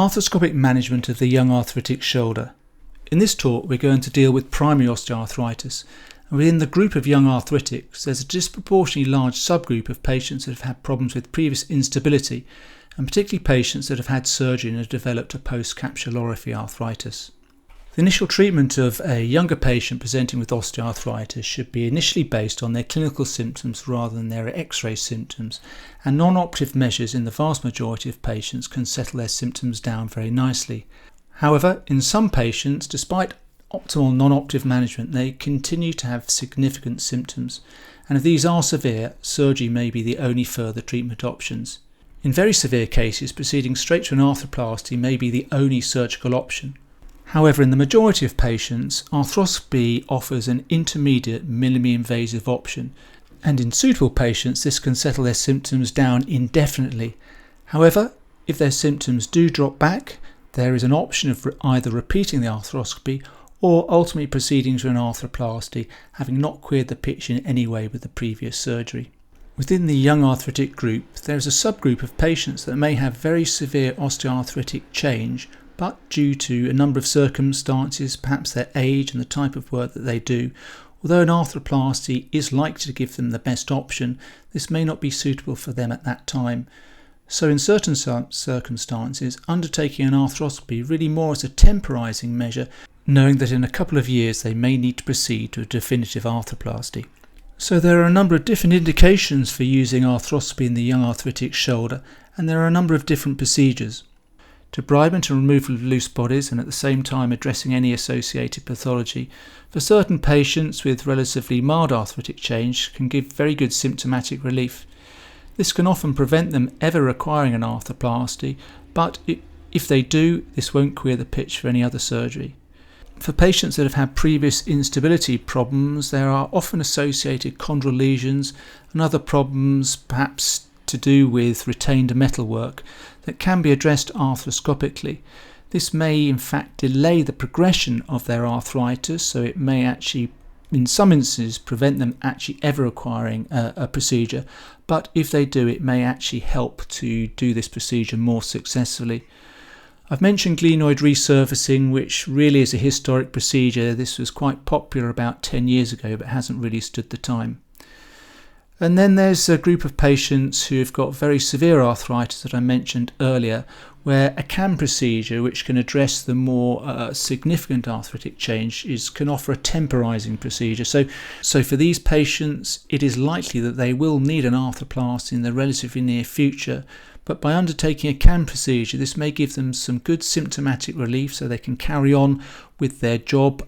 Arthroscopic management of the young arthritic shoulder. In this talk we're going to deal with primary osteoarthritis, and within the group of young arthritics there's a disproportionately large subgroup of patients that have had problems with previous instability, and particularly patients that have had surgery and have developed a post-capsulorrhaphy arthritis. The initial treatment of a younger patient presenting with osteoarthritis should be initially based on their clinical symptoms rather than their X-ray symptoms, and non-operative measures in the vast majority of patients can settle their symptoms down very nicely. However, in some patients, despite optimal non-operative management, they continue to have significant symptoms, and if these are severe, surgery may be the only further treatment options. In very severe cases, proceeding straight to an arthroplasty may be the only surgical option. However, in the majority of patients, arthroscopy offers an intermediate minimally invasive option, and in suitable patients this can settle their symptoms down indefinitely. However, if their symptoms do drop back, there is an option of either repeating the arthroscopy or ultimately proceeding to an arthroplasty, having not queered the picture in any way with the previous surgery. Within the young arthritic group, there is a subgroup of patients that may have very severe osteoarthritic change, but due to a number of circumstances, perhaps their age and the type of work that they do, although an arthroplasty is likely to give them the best option, this may not be suitable for them at that time. So in certain circumstances, undertaking an arthroscopy really more as a temporising measure, knowing that in a couple of years they may need to proceed to a definitive arthroplasty. So there are a number of different indications for using arthroscopy in the young arthritic shoulder, and there are a number of different procedures. Debridement and removal of loose bodies, and at the same time addressing any associated pathology, for certain patients with relatively mild arthritic change can give very good symptomatic relief. This can often prevent them ever requiring an arthroplasty, but if they do, this won't queer the pitch for any other surgery. For patients that have had previous instability problems, there are often associated chondral lesions and other problems, perhaps to do with retained metalwork, that can be addressed arthroscopically. This may in fact delay the progression of their arthritis, so it may actually in some instances prevent them actually ever requiring a procedure, but if they do, it may actually help to do this procedure more successfully. I've mentioned glenoid resurfacing, which really is a historic procedure. This was quite popular about 10 years ago, but hasn't really stood the time. And then there's a group of patients who have got very severe arthritis that I mentioned earlier, where a CAM procedure, which can address the more significant arthritic change, can offer a temporising procedure. So for these patients, it is likely that they will need an arthroplasty in the relatively near future, but by undertaking a CAM procedure, this may give them some good symptomatic relief so they can carry on with their job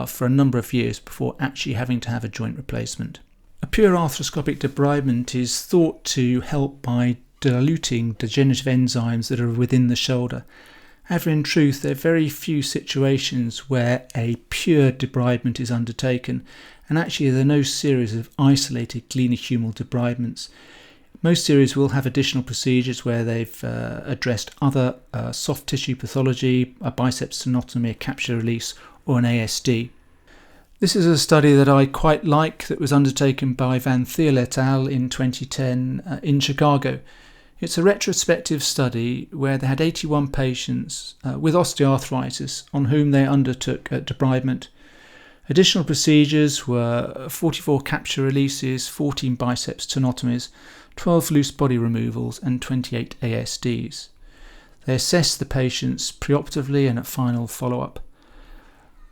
for a number of years before actually having to have a joint replacement. A pure arthroscopic debridement is thought to help by diluting degenerative enzymes that are within the shoulder. However, in truth, there are very few situations where a pure debridement is undertaken, and actually there are no series of isolated glenohumeral debridements. Most series will have additional procedures where they've addressed other soft tissue pathology, a biceps tenotomy, a capsular release, or an ASD. This is a study that I quite like that was undertaken by Van Thiel et al. In 2010 in Chicago. It's a retrospective study where they had 81 patients with osteoarthritis on whom they undertook debridement. Additional procedures were 44 capsular releases, 14 biceps tenotomies, 12 loose body removals and 28 ASDs. They assessed the patients preoperatively and at final follow-up.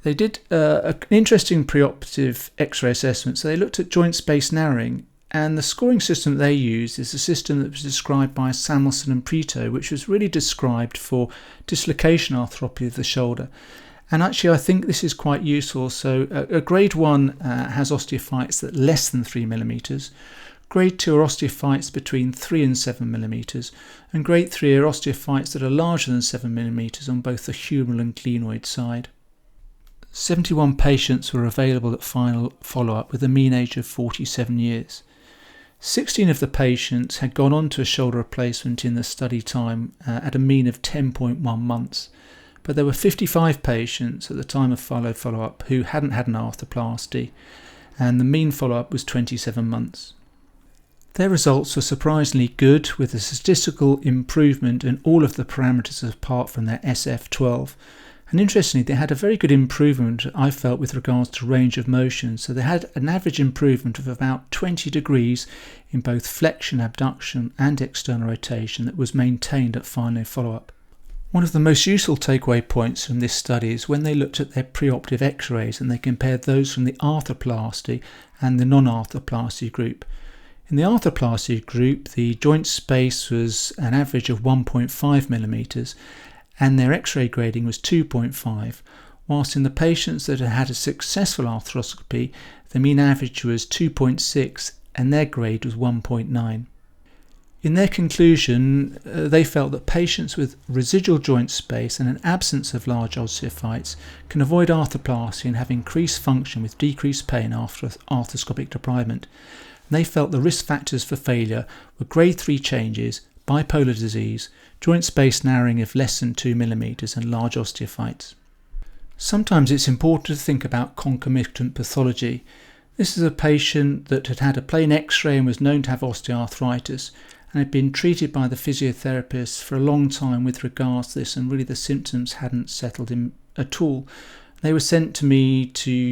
They did an interesting preoperative X-ray assessment, so they looked at joint space narrowing, and the scoring system they used is a system that was described by Samuelson and Preto, which was really described for dislocation arthropathy of the shoulder. And actually I think this is quite useful. So a grade 1 has osteophytes that are less than 3 mm, grade 2 are osteophytes between 3 and 7 mm, and grade 3 are osteophytes that are larger than 7 mm on both the humeral and glenoid side. 71 patients were available at final follow-up with a mean age of 47 years. 16 of the patients had gone on to a shoulder replacement in the study time at a mean of 10.1 months, but there were 55 patients at the time of follow-up who hadn't had an arthroplasty, and the mean follow-up was 27 months. Their results were surprisingly good, with a statistical improvement in all of the parameters apart from their SF12. And interestingly, they had a very good improvement, I felt, with regards to range of motion. So they had an average improvement of about 20 degrees in both flexion, abduction and external rotation that was maintained at final follow-up. One of the most useful takeaway points from this study is when they looked at their preoperative x-rays and they compared those from the arthroplasty and the non-arthroplasty group. In the arthroplasty group, the joint space was an average of 1.5 millimeters and their x-ray grading was 2.5, whilst in the patients that had had a successful arthroscopy, the mean average was 2.6 and their grade was 1.9. In their conclusion, they felt that patients with residual joint space and an absence of large osteophytes can avoid arthroplasty and have increased function with decreased pain after arthroscopic debridement. And they felt the risk factors for failure were grade 3 changes, bipolar disease, joint space narrowing of less than 2 millimeters and large osteophytes. Sometimes it's important to think about concomitant pathology. This is a patient that had had a plain x-ray and was known to have osteoarthritis and had been treated by the physiotherapist for a long time with regards to this, and really the symptoms hadn't settled in at all. They were sent to me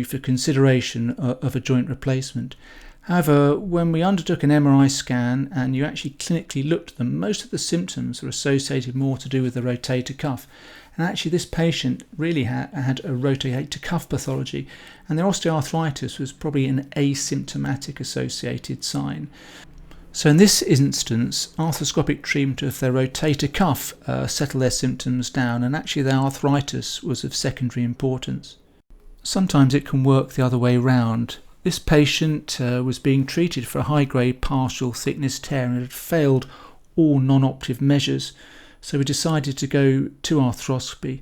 for consideration of a joint replacement. However, when we undertook an MRI scan and you actually clinically looked at them, most of the symptoms were associated more to do with the rotator cuff. And actually this patient really had a rotator cuff pathology, and their osteoarthritis was probably an asymptomatic associated sign. So in this instance, arthroscopic treatment of their rotator cuff settled their symptoms down, and actually their arthritis was of secondary importance. Sometimes it can work the other way round. This patient was being treated for a high-grade partial thickness tear and had failed all non-operative measures, so we decided to go to arthroscopy.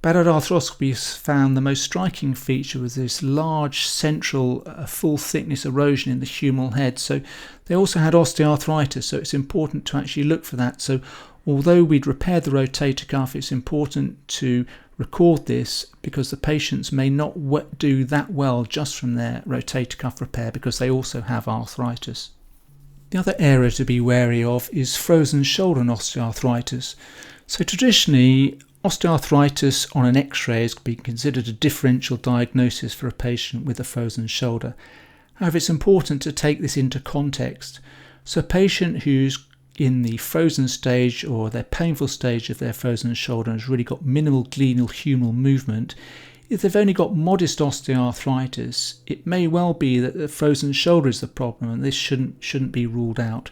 But at arthroscopy found the most striking feature was this large central full thickness erosion in the humeral head. So they also had osteoarthritis, so it's important to actually look for that. So although we'd repaired the rotator cuff, it's important to record this because the patients may not do that well just from their rotator cuff repair because they also have arthritis. The other area to be wary of is frozen shoulder and osteoarthritis. So traditionally, osteoarthritis on an x-ray has been considered a differential diagnosis for a patient with a frozen shoulder. However, it's important to take this into context. So a patient who's in the frozen stage or their painful stage of their frozen shoulder and has really got minimal glenal humeral movement, if they've only got modest osteoarthritis, it may well be that the frozen shoulder is the problem, and this shouldn't be ruled out.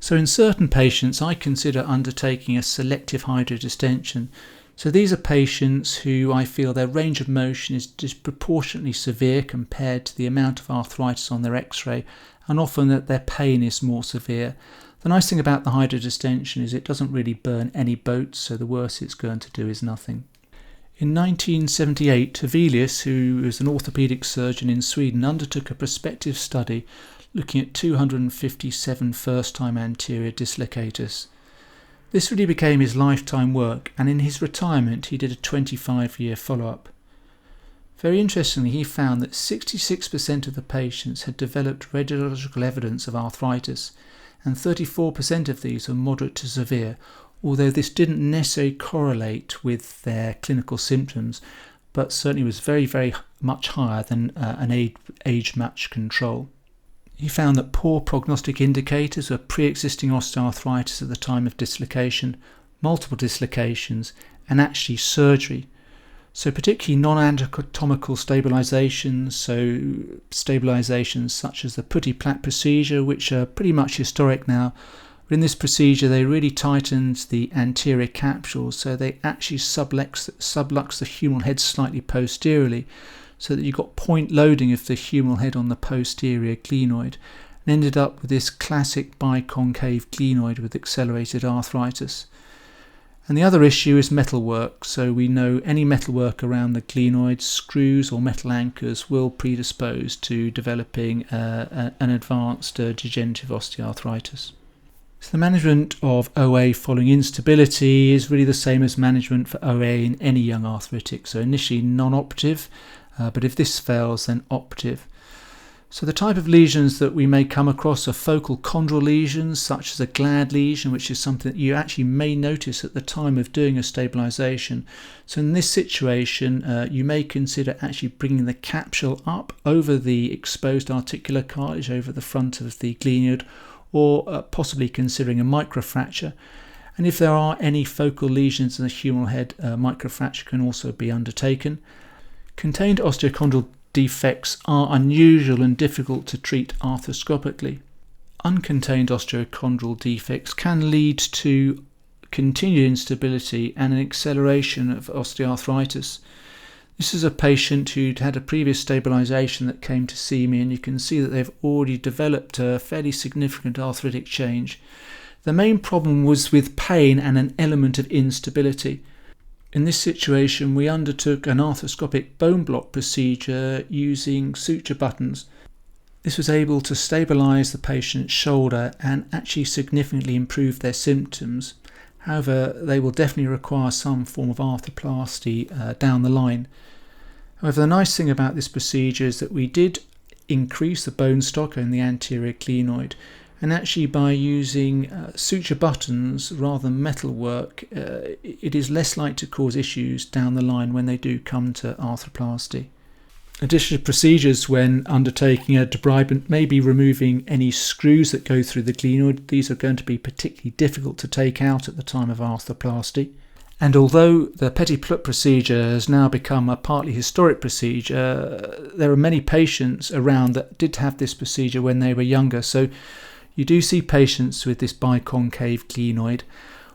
So in certain patients, I consider undertaking a selective hydrodistension. So these are patients who I feel their range of motion is disproportionately severe compared to the amount of arthritis on their x-ray, and often that their pain is more severe. The nice thing about the hydrodistension is it doesn't really burn any boats, so the worst it's going to do is nothing. In 1978, Havelius, who was an orthopaedic surgeon in Sweden, undertook a prospective study looking at 257 first-time anterior dislocators. This really became his lifetime work, and in his retirement he did a 25-year follow-up. Very interestingly, he found that 66% of the patients had developed radiological evidence of arthritis, and 34% of these were moderate to severe, although this didn't necessarily correlate with their clinical symptoms, but certainly was very, very much higher than an age-matched control. He found that poor prognostic indicators were pre-existing osteoarthritis at the time of dislocation, multiple dislocations, and actually surgery. So particularly non-anatomical stabilisations, so stabilisations such as the putty plaque procedure, which are pretty much historic now. But in this procedure, they really tightened the anterior capsule, so they actually sublux the humeral head slightly posteriorly, so that you got point loading of the humeral head on the posterior glenoid, and ended up with this classic biconcave glenoid with accelerated arthritis. And the other issue is metalwork. So we know any metalwork around the glenoid, screws or metal anchors, will predispose to developing an advanced degenerative osteoarthritis. So the management of OA following instability is really the same as management for OA in any young arthritic. So initially non-operative, but if this fails, then operative. So the type of lesions that we may come across are focal chondral lesions, such as a GLAD lesion, which is something that you actually may notice at the time of doing a stabilisation. So in this situation, you may consider actually bringing the capsule up over the exposed articular cartilage over the front of the glenoid, or possibly considering a microfracture. And if there are any focal lesions in the humeral head, microfracture can also be undertaken. Contained osteochondral defects are unusual and difficult to treat arthroscopically. Uncontained osteochondral defects can lead to continued instability and an acceleration of osteoarthritis. This is a patient who'd had a previous stabilisation that came to see me, and you can see that they've already developed a fairly significant arthritic change. The main problem was with pain and an element of instability. In this situation, we undertook an arthroscopic bone block procedure using suture buttons. This was able to stabilise the patient's shoulder and actually significantly improve their symptoms. However, they will definitely require some form of arthroplasty down the line. However, the nice thing about this procedure is that we did increase the bone stock in the anterior glenoid, and actually by using suture buttons rather than metal work, it is less likely to cause issues down the line when they do come to arthroplasty. Additional procedures when undertaking a debridement may be removing any screws that go through the glenoid. These are going to be particularly difficult to take out at the time of arthroplasty. And although the Petit-Plout procedure has now become a partly historic procedure, there are many patients around that did have this procedure when they were younger. So you do see patients with this biconcave glenoid.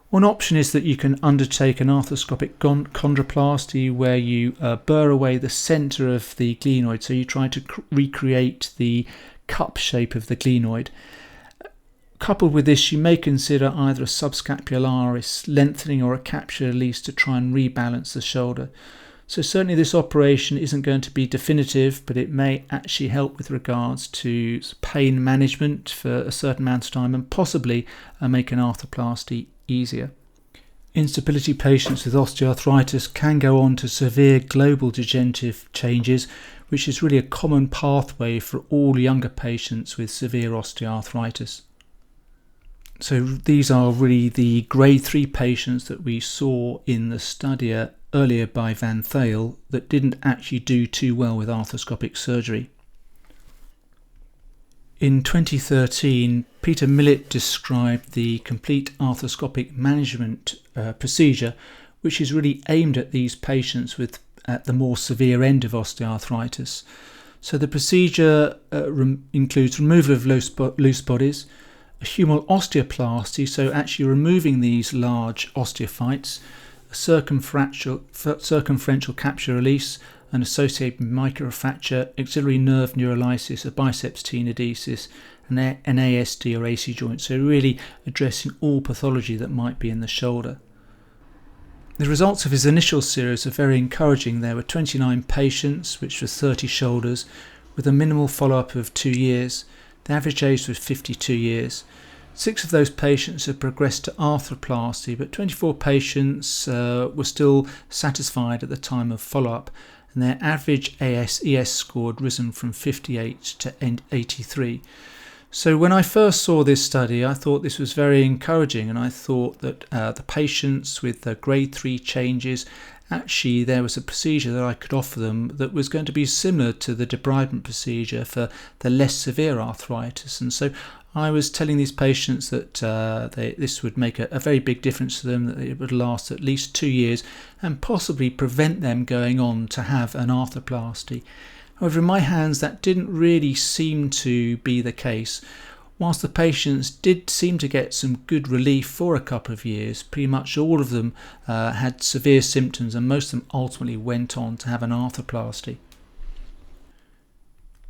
One option is that you can undertake an arthroscopic chondroplasty where you burr away the centre of the glenoid, so you try to recreate the cup shape of the glenoid. Coupled with this, you may consider either a subscapularis lengthening or a capsular release to try and rebalance the shoulder. So certainly this operation isn't going to be definitive, but it may actually help with regards to pain management for a certain amount of time and possibly make an arthroplasty easier. Instability patients with osteoarthritis can go on to severe global degenerative changes, which is really a common pathway for all younger patients with severe osteoarthritis. So these are really the grade 3 patients that we saw in the study earlier by Van Thale that didn't actually do too well with arthroscopic surgery. In 2013, Peter Millett described the complete arthroscopic management procedure, which is really aimed at these patients at the more severe end of osteoarthritis. So the procedure includes removal of loose bodies, a humeral osteoplasty, so actually removing these large osteophytes, a circumferential capsular release, an associated microfracture, axillary nerve neurolysis, a biceps tenodesis, an ASD or AC joint, so really addressing all pathology that might be in the shoulder. The results of his initial series are very encouraging. There were 29 patients, which was 30 shoulders, with a minimal follow-up of 2 years. The average age was 52 years. 6 of those patients have progressed to arthroplasty, but 24 patients were still satisfied at the time of follow-up, and their average AS-ES score had risen from 58 to 83. So when I first saw this study, I thought this was very encouraging, and I thought that the patients with the grade 3 changes, actually there was a procedure that I could offer them that was going to be similar to the debridement procedure for the less severe arthritis. And so I was telling these patients that this would make a very big difference to them, that it would last at least 2 years and possibly prevent them going on to have an arthroplasty. However, in my hands that didn't really seem to be the case. Whilst the patients did seem to get some good relief for a couple of years, pretty much all of them had severe symptoms, and most of them ultimately went on to have an arthroplasty.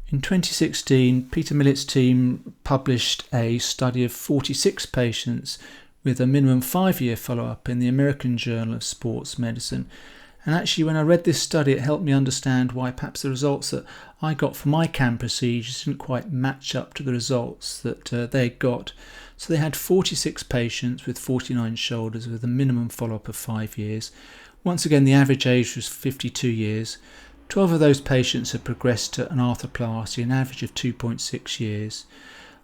In 2016, Peter Millett's team published a study of 46 patients with a minimum 5-year follow-up in the American Journal of Sports Medicine. And actually, when I read this study, it helped me understand why perhaps the results that I got for my CAM procedures didn't quite match up to the results that they got. So they had 46 patients with 49 shoulders with a minimum follow-up of 5 years. Once again, the average age was 52 years. 12 of those patients had progressed to an arthroplasty, an average of 2.6 years.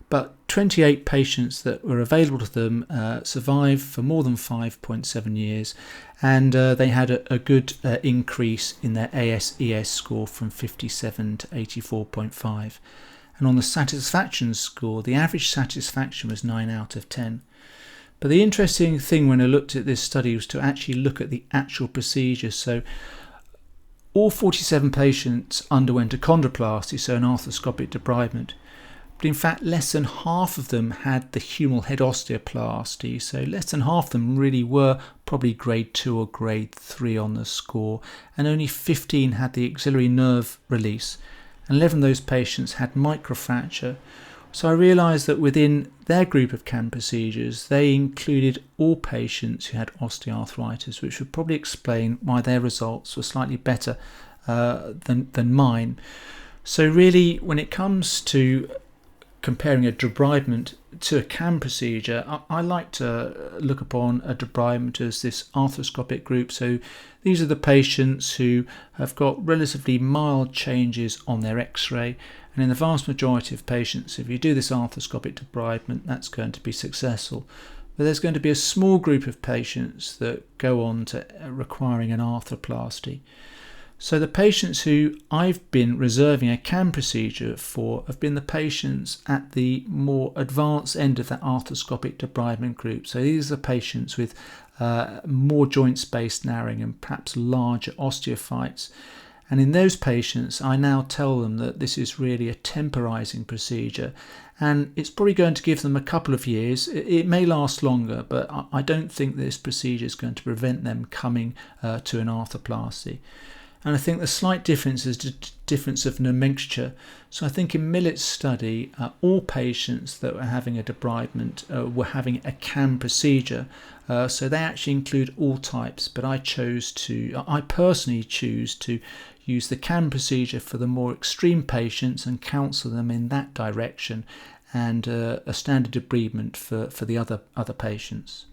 But 28 patients that were available to them survived for more than 5.7 years, and they had a good increase in their AS-ES score from 57 to 84.5. And on the satisfaction score, the average satisfaction was 9 out of 10. But the interesting thing when I looked at this study was to actually look at the actual procedure. So all 47 patients underwent a chondroplasty, so an arthroscopic debridement. But in fact, less than half of them had the humeral head osteoplasty, so less than half of them really were probably grade 2 or grade 3 on the score, and only 15 had the axillary nerve release, and 11 of those patients had microfracture. So I realised that within their group of CAM procedures, they included all patients who had osteoarthritis, which would probably explain why their results were slightly better than mine. So really, when it comes to comparing a debridement to a CAM procedure, I like to look upon a debridement as this arthroscopic group. So these are the patients who have got relatively mild changes on their x-ray, and in the vast majority of patients, if you do this arthroscopic debridement, that's going to be successful. But there's going to be a small group of patients that go on to requiring an arthroplasty. So the patients who I've been reserving a CAM procedure for have been the patients at the more advanced end of that arthroscopic debridement group. So these are patients with more joint space narrowing and perhaps larger osteophytes. And in those patients, I now tell them that this is really a temporizing procedure, and it's probably going to give them a couple of years. It may last longer, but I don't think this procedure is going to prevent them coming to an arthroplasty. And I think the slight difference is the difference of nomenclature. So I think in Millet's study, all patients that were having a debridement were having a CAM procedure. So they actually include all types, but I personally choose to use the CAM procedure for the more extreme patients and counsel them in that direction, and a standard debridement for the other patients.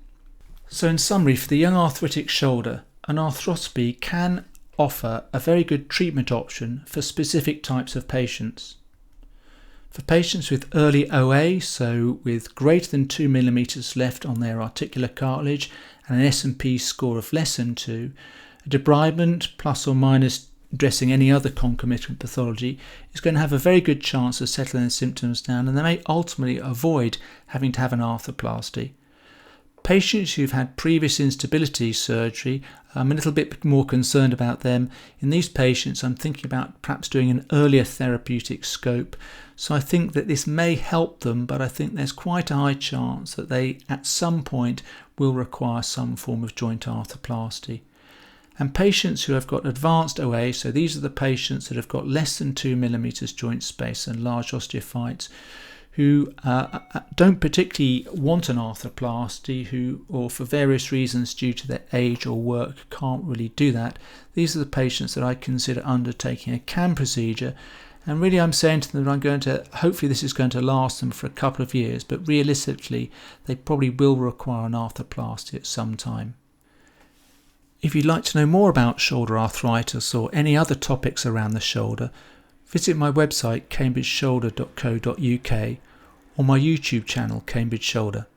So in summary, for the young arthritic shoulder, an arthroscopy can offer a very good treatment option for specific types of patients. For patients with early OA, so with greater than 2 millimeters left on their articular cartilage and an S&P score of less than 2, a debridement plus or minus addressing any other concomitant pathology is going to have a very good chance of settling the symptoms down, and they may ultimately avoid having to have an arthroplasty. Patients who've had previous instability surgery, I'm a little bit more concerned about them. In these patients, I'm thinking about perhaps doing an earlier therapeutic scope. So I think that this may help them, but I think there's quite a high chance that they at some point will require some form of joint arthroplasty. And patients who have got advanced OA, so these are the patients that have got less than 2 millimeters joint space and large osteophytes, who don't particularly want an arthroplasty, or for various reasons due to their age or work can't really do that. These are the patients that I consider undertaking a CAM procedure, and really I'm saying to them that hopefully this is going to last them for a couple of years, but realistically they probably will require an arthroplasty at some time. If you'd like to know more about shoulder arthritis or any other topics around the shoulder, visit my website cambridgeshoulder.co.uk or my YouTube channel Cambridge Shoulder.